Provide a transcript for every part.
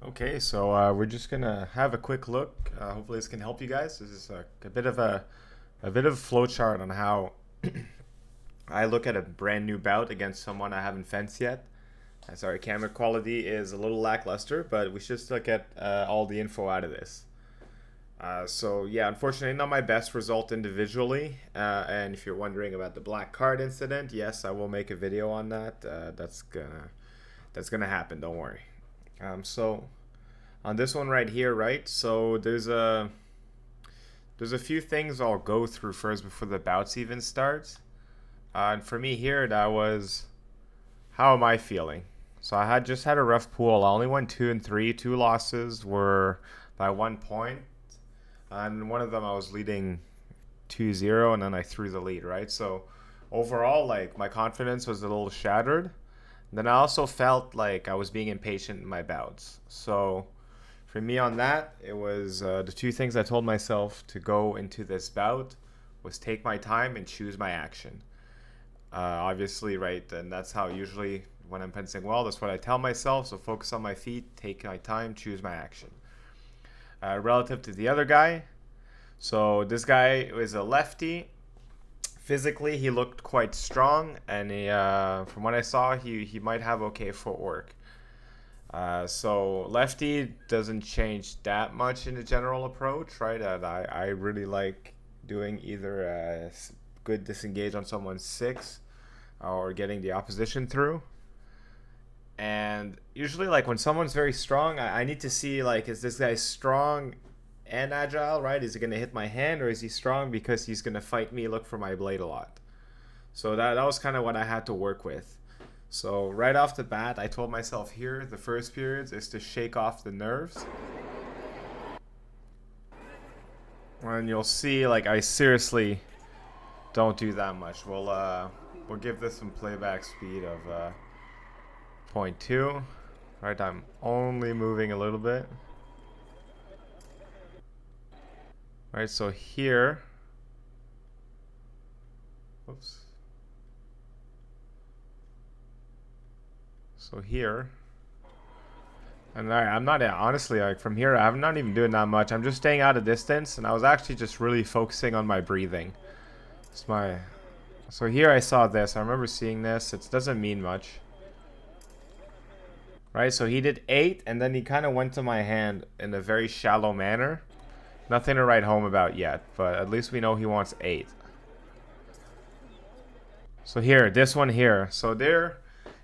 Okay, so we're just gonna have a quick look. Hopefully, this can help you guys. This is a bit of a flow chart on how I look at a brand new bout against someone I haven't fenced yet. Sorry, camera quality is a little lackluster, but we should still get all the info out of this. So yeah, unfortunately, not my best result individually. And if you're wondering about the black card incident, yes, I will make a video on that. That's gonna happen. Don't worry. So on this one right here, right? So there's a few things I'll go through first before the bouts even starts. And for me here, that was how am I feeling? So I had just had a rough pool. I only won 2 and 3. 2 losses were by 1 point, and one of them I was leading 2-0, and then I threw the lead, right? So overall, like my confidence was a little shattered. Then I also felt like I was being impatient in my bouts. So for me on that, it was the two things I told myself to go into this bout was take my time and choose my action. Obviously, right, and that's how usually when I'm fencing well, that's what I tell myself. So focus on my feet, take my time, choose my action. Relative to the other guy, so this guy is a lefty. Physically, he looked quite strong, and from what I saw, he might have okay footwork. So lefty doesn't change that much in the general approach, right? And I really like doing either a good disengage on someone's 6 or getting the opposition through. And usually, like when someone's very strong, I need to see like, is this guy strong and agile, right? Is he gonna hit my hand, or is he strong because he's gonna fight me, look for my blade a lot? So that was kind of what I had to work with. So right off the bat, I told myself here, the first periods is to shake off the nerves. And you'll see, like I seriously don't do that much. We'll give this some playback speed of 0.2. Right, I'm only moving a little bit. Right, so here, oops. So here, and I'm not honestly like from here. I'm not even doing that much. I'm just staying out of distance, and I was actually just really focusing on my breathing. It's my. So here I saw this. I remember seeing this. It doesn't mean much. Right, so he did 8, and then he kind of went to my hand in a very shallow manner. Nothing to write home about yet, but at least we know he wants 8. So here, this one here. So there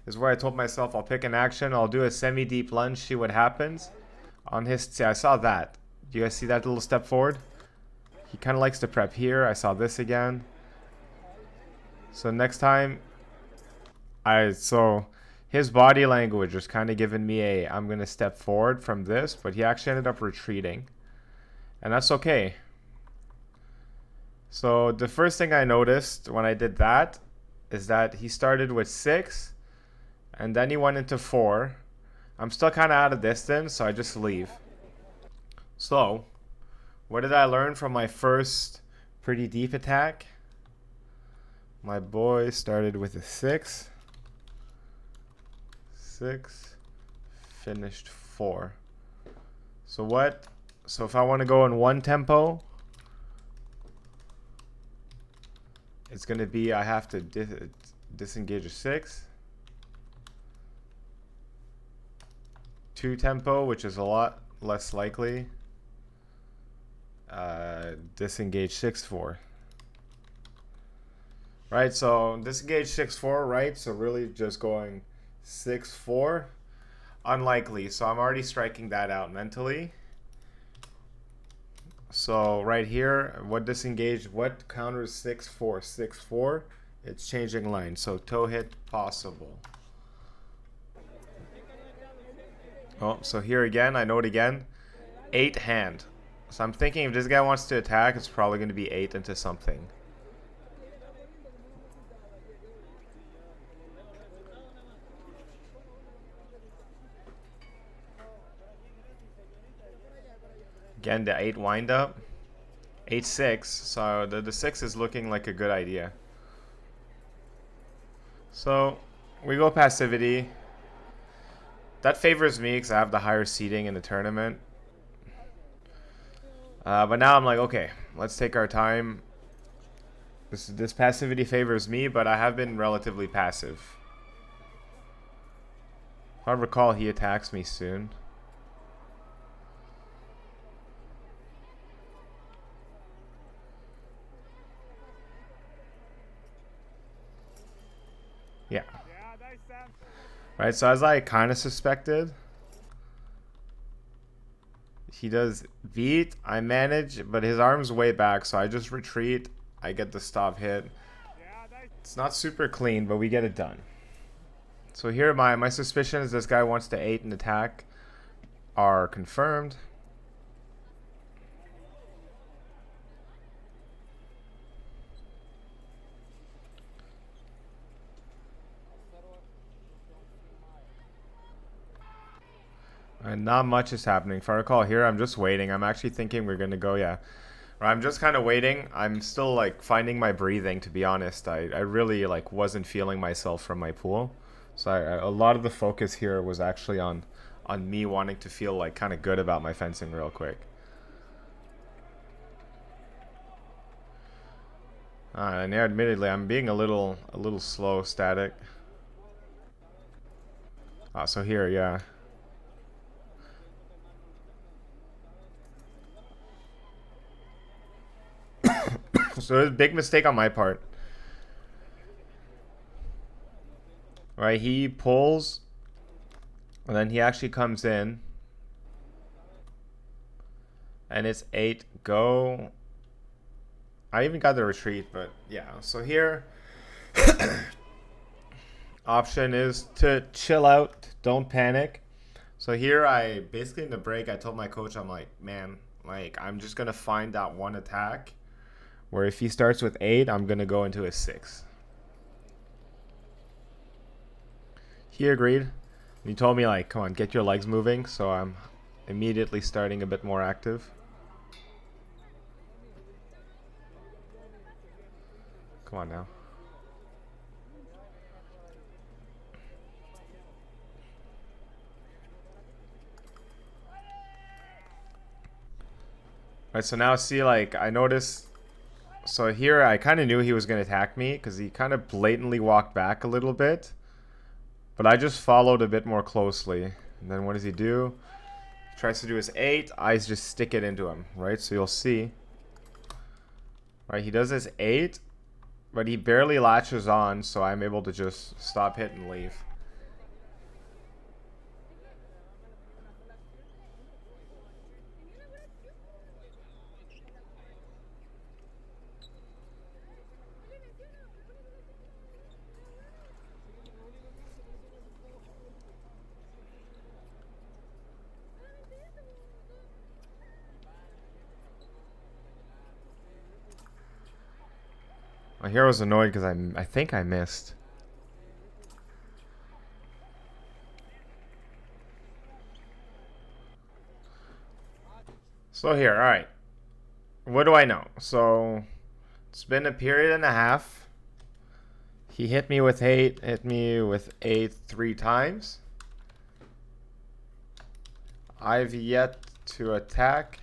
is where I told myself I'll pick an action. I'll do a semi-deep lunge, see what happens. On his, see, I saw that. Do you guys see that little step forward? He kind of likes to prep here. I saw this again. So next time, so his body language was kind of giving me a, I'm going to step forward from this, but he actually ended up retreating. And that's okay. So the first thing I noticed when I did that is that he started with 6, and then he went into 4. I'm still kind of out of distance, so I just leave. So, what did I learn from my first pretty deep attack? My boy started with a 6, finished 4. So what? So if I want to go in one tempo, it's going to be I have to disengage a 6. 2 tempo, which is a lot less likely. Disengage 6-4. Right, so disengage 6-4, right? So really just going 6-4. Unlikely, so I'm already striking that out mentally. So right here, what counters 6-4? 6-4, it's changing line. So toe hit possible. Oh, so here again, I know it again. 8 hand. So I'm thinking if this guy wants to attack, it's probably going to be 8 into something. Again, the 8 wind up. 8-6, so the 6 is looking like a good idea. So we go passivity. That favors me because I have the higher seeding in the tournament. But now I'm like, okay, let's take our time. This passivity favors me, but I have been relatively passive. If I recall, he attacks me soon. Yeah. Right, so as I kind of suspected, he does beat. I manage, but his arm's way back, so I just retreat. I get the stop hit. It's not super clean, but we get it done. So here my suspicions this guy wants to 8 and attack are confirmed. And not much is happening. If I recall here, I'm just waiting. I'm actually thinking we're going to go, yeah. I'm just kind of waiting. I'm still like finding my breathing, to be honest. I really like wasn't feeling myself from my pool. So a lot of the focus here was actually on me wanting to feel like kind of good about my fencing real quick. And yeah, admittedly, I'm being a little slow static. So here, yeah. So it was a big mistake on my part. Right, he pulls, and then he actually comes in. And it's 8 go. I even got the retreat, but yeah. So here, option is to chill out, don't panic. So here I basically in the break I told my coach, I'm like, man, like I'm just gonna find that one attack where if he starts with 8, I'm gonna go into a 6. He agreed. He told me like, come on, get your legs moving. So I'm immediately starting a bit more active. Come on now. Alright, so now see, like, I noticed. So here, I kind of knew he was going to attack me because he kind of blatantly walked back a little bit. But I just followed a bit more closely. And then what does he do? He tries to do his 8. I just stick it into him, right? So you'll see. Right, he does his 8, but he barely latches on, so I'm able to just stop hit and leave. My hero's annoyed because I think I missed. So here, alright. What do I know? So it's been a period and a half. He hit me with 8, hit me with 8 3 times. I've yet to attack.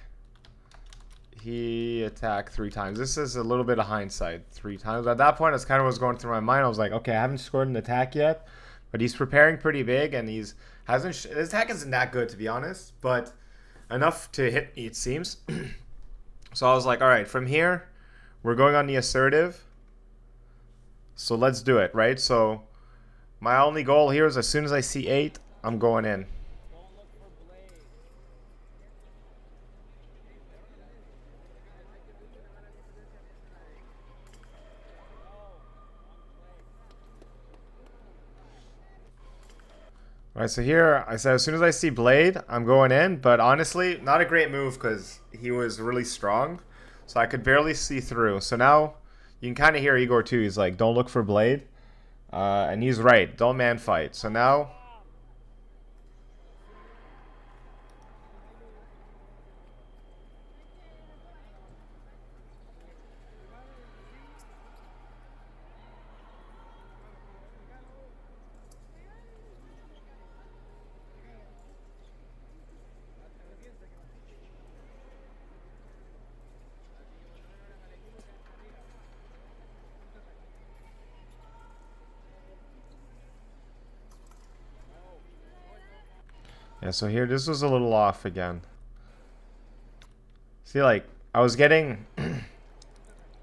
He attacked 3 times. This is a little bit of hindsight. 3 times. At that point, that's kind of what was going through my mind. I was like, okay, I haven't scored an attack yet, but he's preparing pretty big, and his attack isn't that good, to be honest, but enough to hit me, it seems. So I was like, all right, from here, we're going on the assertive. So let's do it, right? So my only goal here is as soon as I see 8, I'm going in. All right, so here I said as soon as I see Blade, I'm going in. But honestly, not a great move because he was really strong. So I could barely see through. So now you can kind of hear Igor too. He's like, don't look for Blade. And he's right. Don't man fight. So now... Yeah, so here, this was a little off again. See, like, I was getting...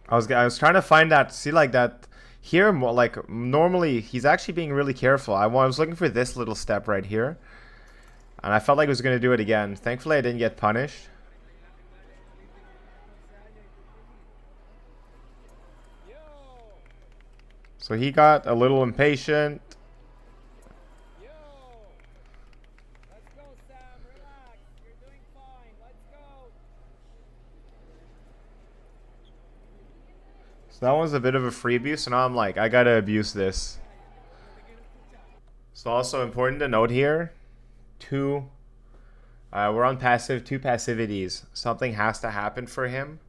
I was trying to find that, see, like, that... Here, like, normally, he's actually being really careful. I was looking for this little step right here. And I felt like I was going to do it again. Thankfully, I didn't get punished. So he got a little impatient. So that one's a bit of a freebie. So now I'm like, I got to abuse this. So also important to note here, we're on passive, two passivities. Something has to happen for him.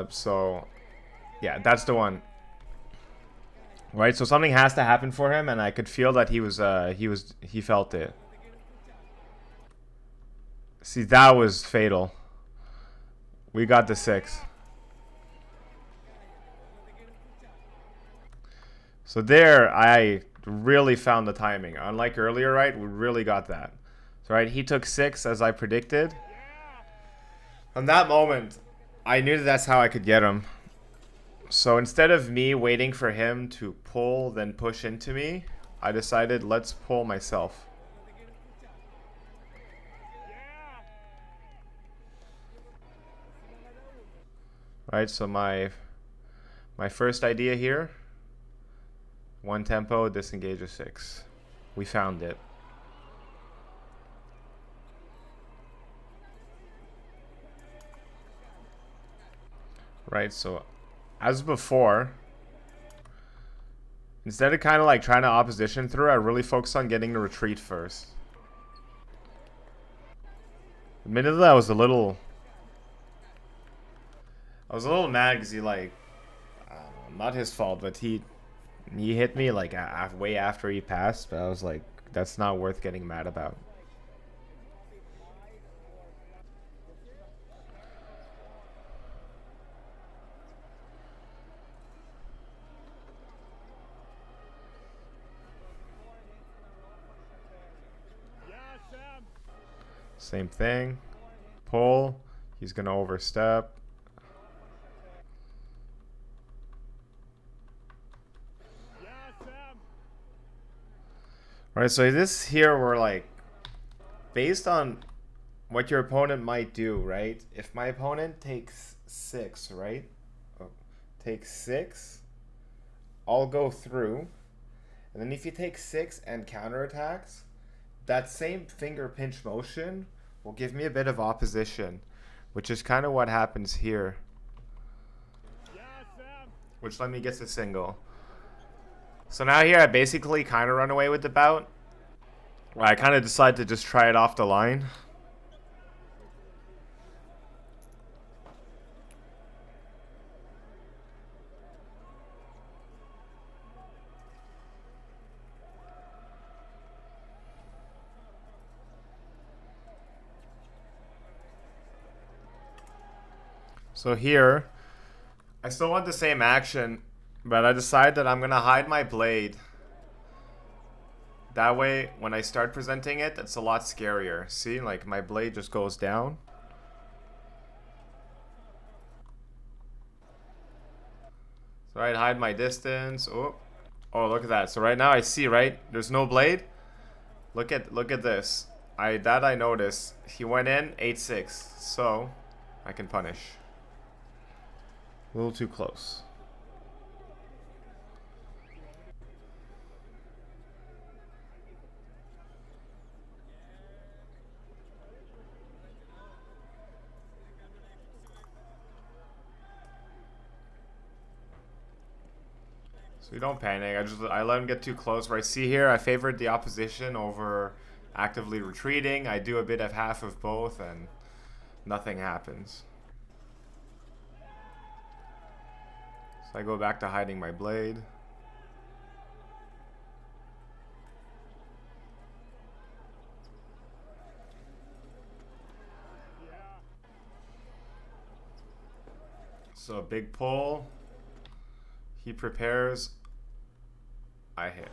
So, yeah, that's the one. Right, so something has to happen for him, and I could feel that he felt it. See, that was fatal. We got the 6. So there, I really found the timing. Unlike earlier, right, we really got that. So, right, he took 6 as I predicted. From that moment, I knew that that's how I could get him. So instead of me waiting for him to pull, then push into me, I decided let's pull myself. Right, so my first idea here, 1 tempo, disengage a 6. We found it. Right, so as before, instead of kind of like trying to opposition through, I really focused on getting the retreat first. Admittedly, I was a little mad because he like, not his fault, but he hit me like way after he passed. But I was like, that's not worth getting mad about. Same thing. Pull. He's gonna overstep. Alright, so this here we're like, based on what your opponent might do, right? If my opponent takes 6, right? Takes 6, I'll go through. And then if you take 6 and counterattacks, that same finger pinch motion will give me a bit of opposition, which is kind of what happens here. Which let me get the single. So now here I basically kind of run away with the bout. I kind of decide to just try it off the line. So here, I still want the same action, but I decide that I'm going to hide my blade. That way, when I start presenting it, it's a lot scarier. See, like my blade just goes down. So I'd hide my distance. Oh, look at that. So right now I see, right? There's no blade. Look at this. I noticed. He went in 8-6, so I can punish. A little too close. So you don't panic. I let him get too close. Right, see here, I favored the opposition over actively retreating. I do a bit of half of both, and nothing happens. So I go back to hiding my blade. So a big pull. He prepares. I hit.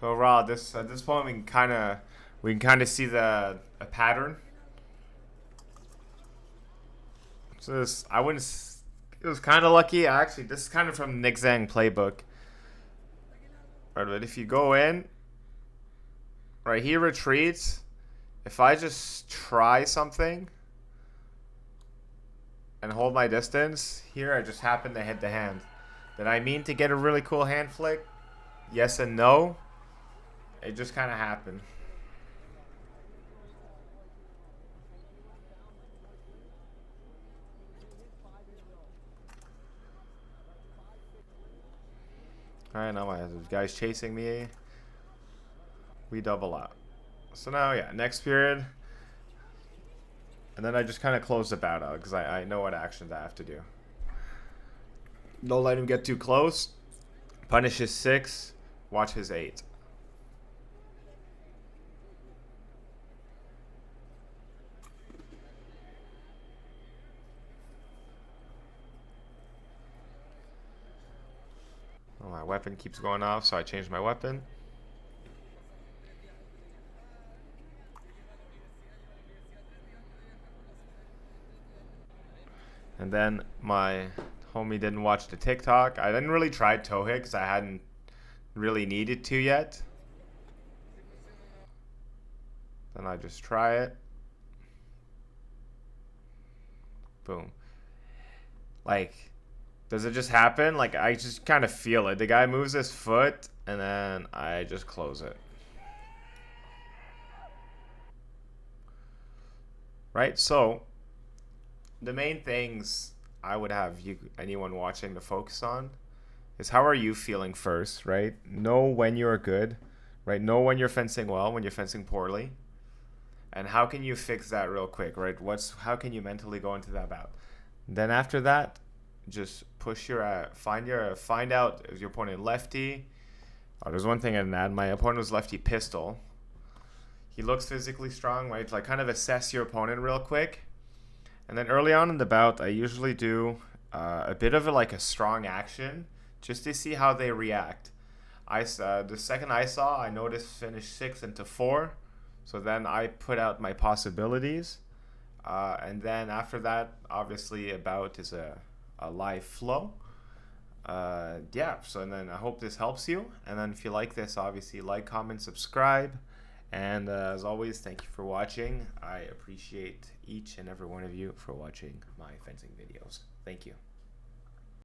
So overall, this at this point we can kind of see the a pattern. So this I wouldn't. It was kind of lucky actually. This is kind of from Nick Zhang playbook. Right, but if you go in, right, he retreats. If I just try something and hold my distance, here I just happen to hit the hand. Did I mean to get a really cool hand flick? Yes and no. It just kind of happened. Alright, now my guy's chasing me. We double out. So now, yeah, next period. And then I just kind of close the bout out because I know what actions I have to do. Don't let him get too close. Punish his 6. Watch his 8. Oh, my weapon keeps going off, so I changed my weapon. And then my homie didn't watch the TikTok. I didn't really try toe hit because I hadn't really needed to yet. Then I just try it. Boom. Like, does it just happen? Like, I just kind of feel it. The guy moves his foot, and then I just close it. Right? So, the main things I would have anyone watching to focus on is how are you feeling first, right? Know when you're good, right? Know when you're fencing well, when you're fencing poorly. And how can you fix that real quick, right? How can you mentally go into that bout? Then after that, just push your find out if your opponent lefty. Oh, there's one thing I didn't add. My opponent was lefty pistol. He looks physically strong, right? Like kind of assess your opponent real quick. And then early on in the bout, I usually do a bit of like a strong action just to see how they react. The second I saw, I noticed finish 6 into 4. So then I put out my possibilities. And then after that, obviously a bout is a live flow. Yeah, so and then I hope this helps you. And then if you like this, obviously like, comment, subscribe. And as always, thank you for watching. I appreciate each and every one of you for watching my fencing videos. Thank you.